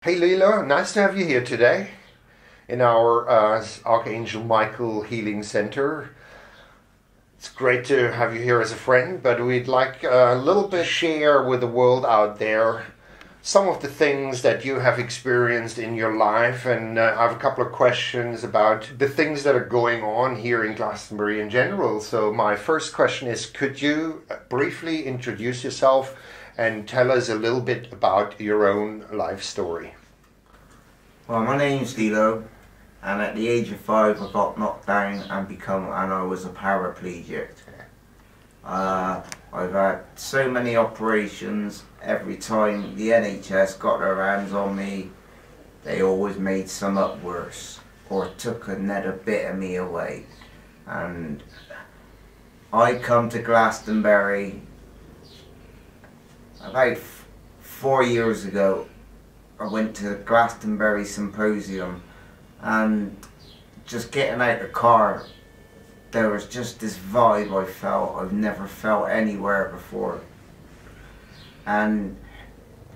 Hey Lila, nice to have you here today in our Archangel Michael Healing Center. It's great to have you here as a friend, but we'd like a little bit share with the world out there some of the things that you have experienced in your life, and I have a couple of questions about the things that are going on here in Glastonbury in general. So my first question is, could you briefly introduce yourself and tell us a little bit about your own life story? Well, my name's Lilo, and at the age of 5 I got knocked down and I was a paraplegic. I've had so many operations. Every time the NHS got their hands on me, they always made some up worse or took another bit of me away. And I come to Glastonbury about 4 years ago. I went to the Glastonbury Symposium, and just getting out of the car, there was just this vibe I felt I've never felt anywhere before. And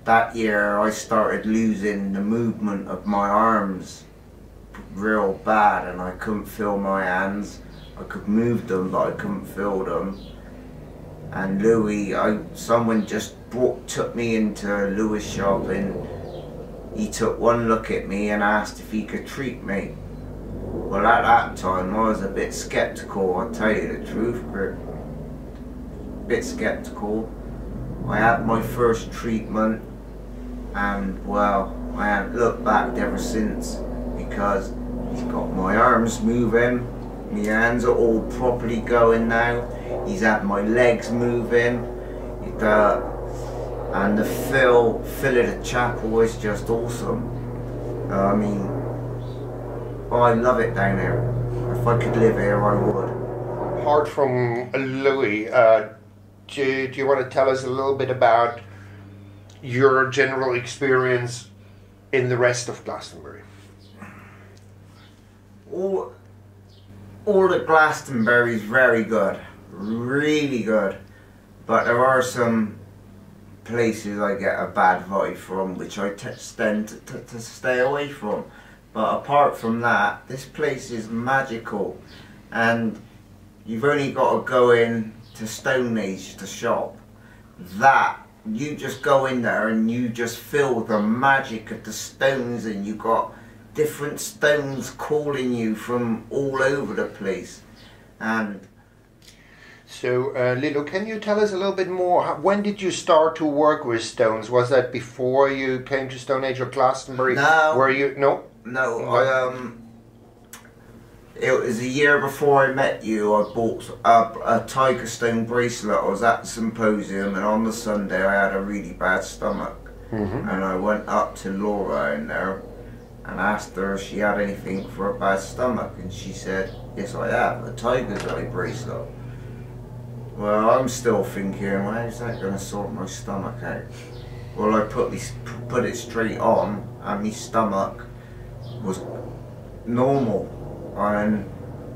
that year I started losing the movement of my arms real bad, and I couldn't feel my hands. I could move them, but I couldn't feel them. And Louis, someone just took me into Louis' shop, and he took one look at me and asked if he could treat me. Well, at that time I was a bit sceptical, I'll tell you the truth, but a bit sceptical. I had my first treatment, and well, I haven't looked back ever since, because he's got my arms moving, my hands are all properly going now, he's had my legs moving, and the feel of the chapel is just awesome. I mean, I love it down here. If I could live here, I would. Apart from Louis, do you want to tell us a little bit about your general experience in the rest of Glastonbury? All the Glastonbury is very good, really good, but there are some places I get a bad vibe from, which I tend to stay away from. But apart from that, this place is magical, and you've only got to go in to Stone Age to shop. That, you just go in there and you just feel the magic of the stones, and you got different stones calling you from all over the place. And so, Lilo, can you tell us a little bit more? When did you start to work with stones? Was that before you came to Stone Age or Glastonbury? No. Were you? No. No, it was a year before I met you. I bought a tiger stone bracelet. I was at the symposium, and on the Sunday I had a really bad stomach. And I went up to Laura in there and asked her if she had anything for a bad stomach, and she said, yes I have, a tiger's eye bracelet. Well, I'm still thinking, how's that going to sort my stomach out? Well, I put it straight on, and my stomach was normal, and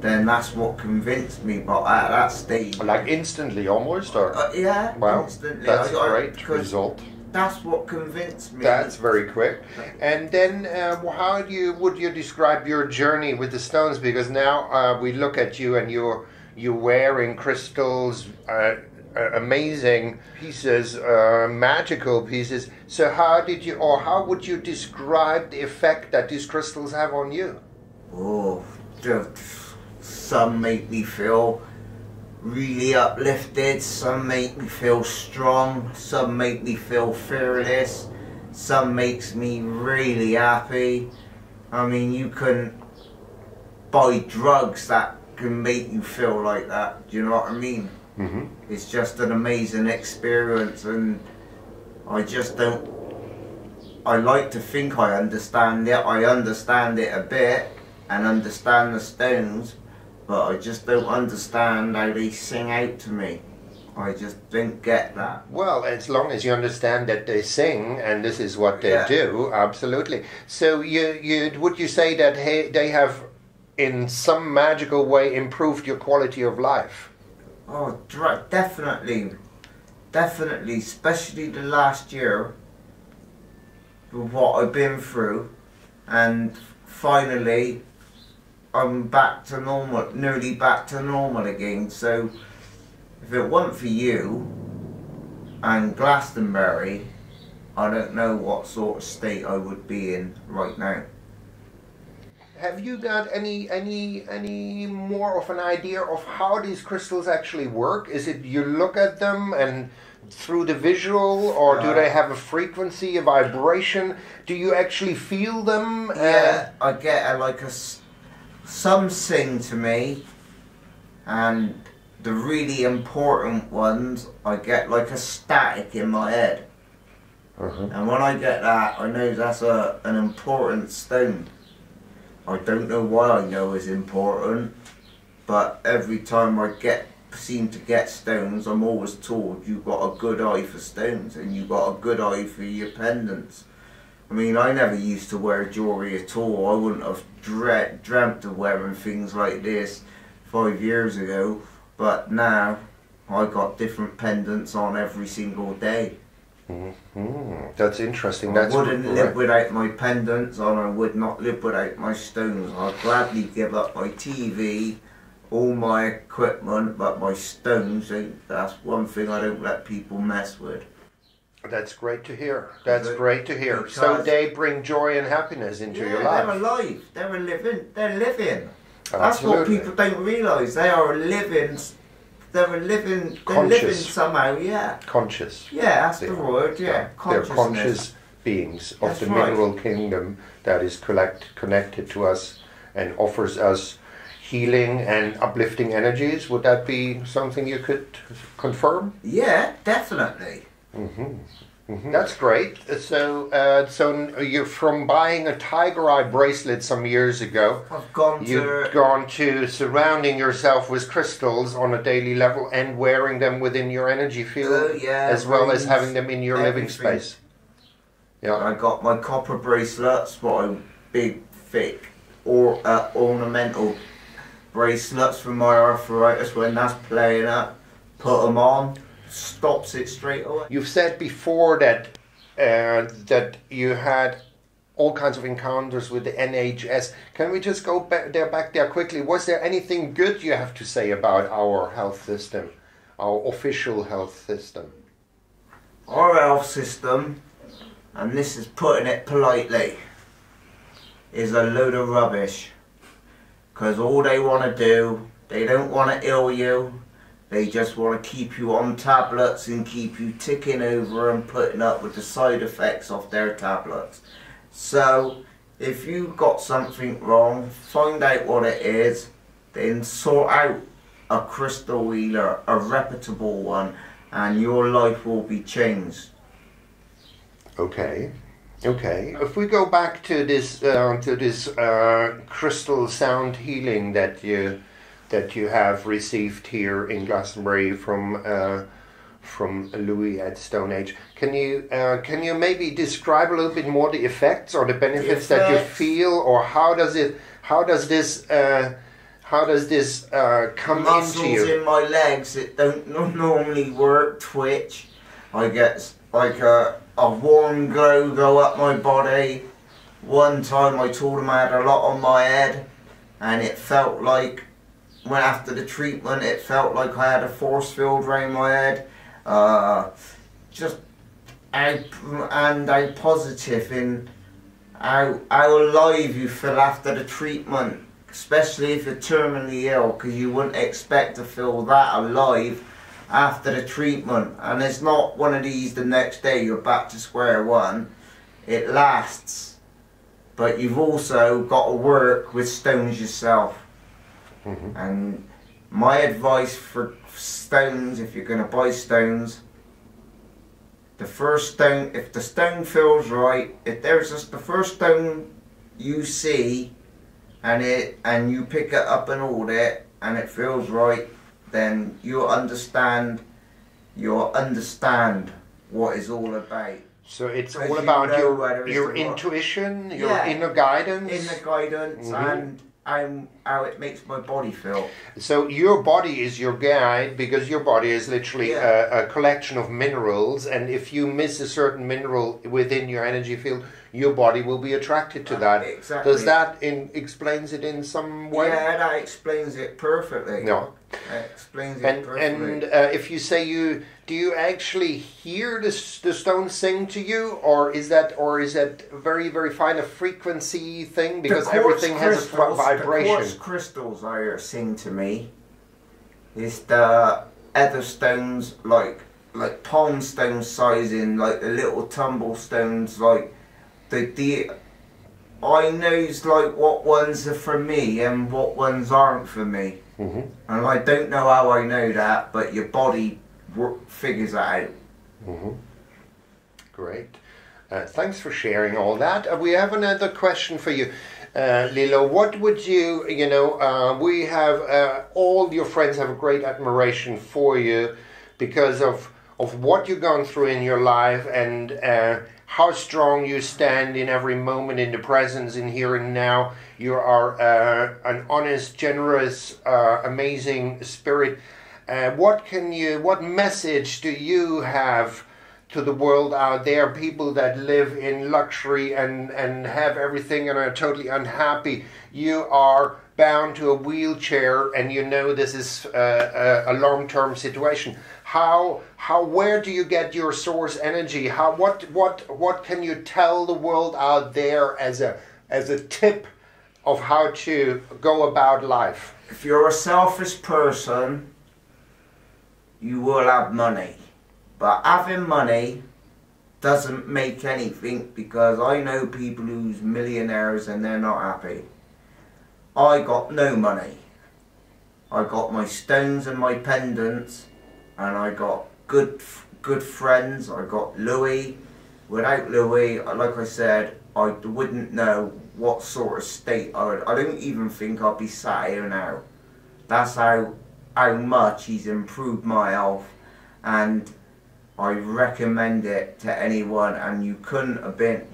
then that's what convinced me. But at that stage, like instantly, almost, or yeah, wow, instantly. That's a great result. That's what convinced me. That's very quick. And then, how would you describe your journey with the stones? Because now we look at you, and you're wearing crystals. Amazing pieces, magical pieces. So how would you describe the effect that these crystals have on you? Oh, some make me feel really uplifted, some make me feel strong, some make me feel fearless, some makes me really happy. I mean, you can buy drugs that can make you feel like that, do you know what I mean? It's just an amazing experience, and I like to think I understand it. I understand it a bit and understand the stones, but I just don't understand how they sing out to me. I just don't get that. Well, as long as you understand that they sing, and this is what they do, absolutely. So would you say that they have, in some magical way, improved your quality of life? Oh, definitely, especially the last year. with what I've been through, and finally I'm back to normal, nearly back to normal again. So if it weren't for you and Glastonbury, I don't know what sort of state I would be in right now. Have you got any more of an idea of how these crystals actually work? Is it you look at them and through the visual, or do they have a frequency, a vibration? Do you actually feel them? Yeah, I get some sing to me, and the really important ones, I get like a static in my head. And when I get that, I know that's an important stone. I don't know why I know it's important, but every time I seem to get stones, I'm always told you've got a good eye for stones and you've got a good eye for your pendants. I mean, I never used to wear jewellery at all. I wouldn't have dreamt of wearing things like this 5 years ago, but now I got different pendants on every single day. That's interesting. I wouldn't live without my pendants, and I would not live without my stones. I'd gladly give up my TV, all my equipment, but my stones, that's one thing I don't let people mess with. That's great to hear. That's great to hear. So they bring joy and happiness into your life. They're alive. They're living. They're living. Absolutely. That's what people don't realise. They are living. They're living somehow, yeah. Conscious. Yeah, that's the word, yeah. They're conscious beings of the mineral kingdom that is connected to us and offers us healing and uplifting energies. Would that be something you could confirm? Yeah, definitely. That's great. So you're from buying a tiger eye bracelet some years ago. You've gone to surrounding yourself with crystals on a daily level and wearing them within your energy field, as well as having them in your living space. Yeah. I got my copper bracelets, my big, thick, ornamental bracelets for my arthritis. When that's playing up, put them on. Stops it straight away. You've said before that that you had all kinds of encounters with the NHS. Can we just go back there quickly? Was there anything good you have to say about our health system, our official health system? Our health system, and this is putting it politely, is a load of rubbish. Because all they want to do, they don't want to ill you. They just want to keep you on tablets and keep you ticking over and putting up with the side effects of their tablets. So, if you've got something wrong, find out what it is, then sort out a crystal healer, a reputable one, and your life will be changed. Okay. If we go back to this crystal sound healing that you have received here in Glastonbury from Louis at Stone Age. Can you maybe describe a little bit more the effects or the benefits that you feel, or how does this come Muscles into you? in my legs that don't normally work twitch. I get like a warm glow go up my body. One time I told him I had a lot on my head, and it felt like, when after the treatment, it felt like I had a force field around my head. Just how positive and how alive you feel after the treatment, especially if you're terminally ill, because you wouldn't expect to feel that alive after the treatment. And it's not one of these the next day you're back to square one. It lasts, but you've also got to work with stones yourself. And my advice for stones, if you're going to buy stones, the first stone, if the stone feels right, if there's just the first stone you see and you pick it up and hold it and it feels right, then you'll understand what it's all about. So it's all about your intuition, your inner guidance? Inner guidance and how it makes my body feel. So your body is your guide, because your body is literally a collection of minerals, and if you miss a certain mineral within your energy field, your body will be attracted to that. Exactly. Does that explains it in some way? Yeah, that explains it perfectly. No. That explains it perfectly. And if you say do you actually hear the stones sing to you, or is that very, very fine a frequency thing, because everything has a vibration? The quartz crystals I hear sing to me. It's the ether stones, like palm stone sizing, like the little tumble stones, like the I knows like what ones are for me and what ones aren't for me. Mm-hmm. And I don't know how I know that, but your body figures that out. Mm-hmm. Great. Thanks for sharing all that. We have another question for you, Lilo. What would you we have, all your friends have a great admiration for you because of what you've gone through in your life, and how strong you stand in every moment, in the presence, in here and now. You are an honest, generous, amazing spirit. What message do you have to the world out there, people that live in luxury and have everything and are totally unhappy? You are bound to a wheelchair, and you know this is a long-term situation. Where do you get your source energy? What can you tell the world out there as a tip of how to go about life? If you're a selfish person, you will have money. But having money doesn't make anything, because I know people who's millionaires and they're not happy. I got no money. I got my stones and my pendants, and I got good friends. I got Louis. Without Louis, like I said, I wouldn't know what sort of state I would. I don't even think I'd be sat here now. That's how much he's improved my health, and I recommend it to anyone. And you couldn't have been.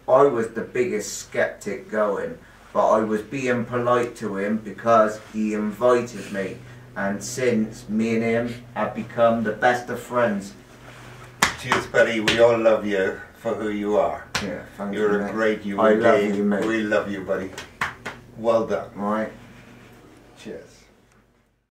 I was the biggest skeptic going, but I was being polite to him because he invited me. And since, me and him have become the best of friends. Cheers, buddy. We all love you for who you are. Yeah, thank you. You're a great human being. I love you, mate. We love you, buddy. Well done. Right. Cheers.